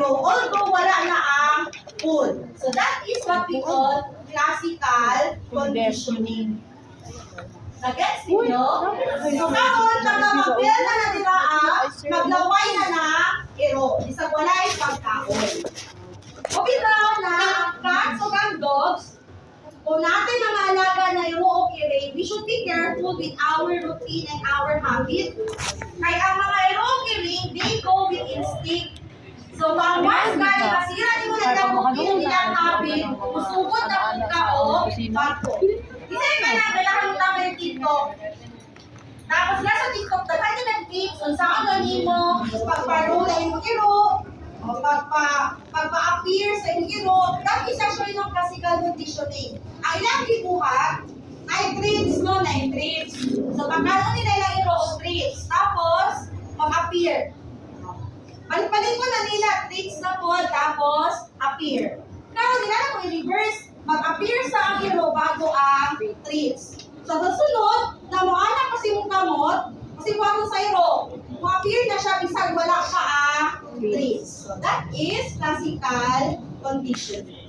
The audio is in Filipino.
iro, although wala na ang food. So that is what we call classical conditioning. Nag-gets ninyo? So karon taga mag-build na nadiraa, maglaway na iro. Isang walay pagkaon. O bitaw na ang cats o ang dogs, kung natin na maalaga na iro o kire, we should be careful with our routine and our habit. Kaya ang mga iro o kire, they go with instinct. So, pang once gani masira di mo nagkabukin nilang habit, usugod na kung ka o bago. Isay ka na, kailangan mo namin TikTok. Tapos nga sa TikTok, daghan ka ng tips, kung saan gani mo, pagparula yung iro, o pagpa-appear sa yung iro, that is actually ng classical conditioning. Ang ilang gibuhat, ay treats, no? 9 treats. So, pagkano nila ilang iro o treats. Tapos, mag-appear. Balik-balik ko na nila, treats na po, tapos appear. Kaya nila na kung i-reverse, mag-appear sa ang hero bago ang treats. So, sa sunod, na mo anak kasi mong kamot, kasi mo sa hero, ma-appear na siya, bisag wala pa ang treats. So, that is classical conditioning.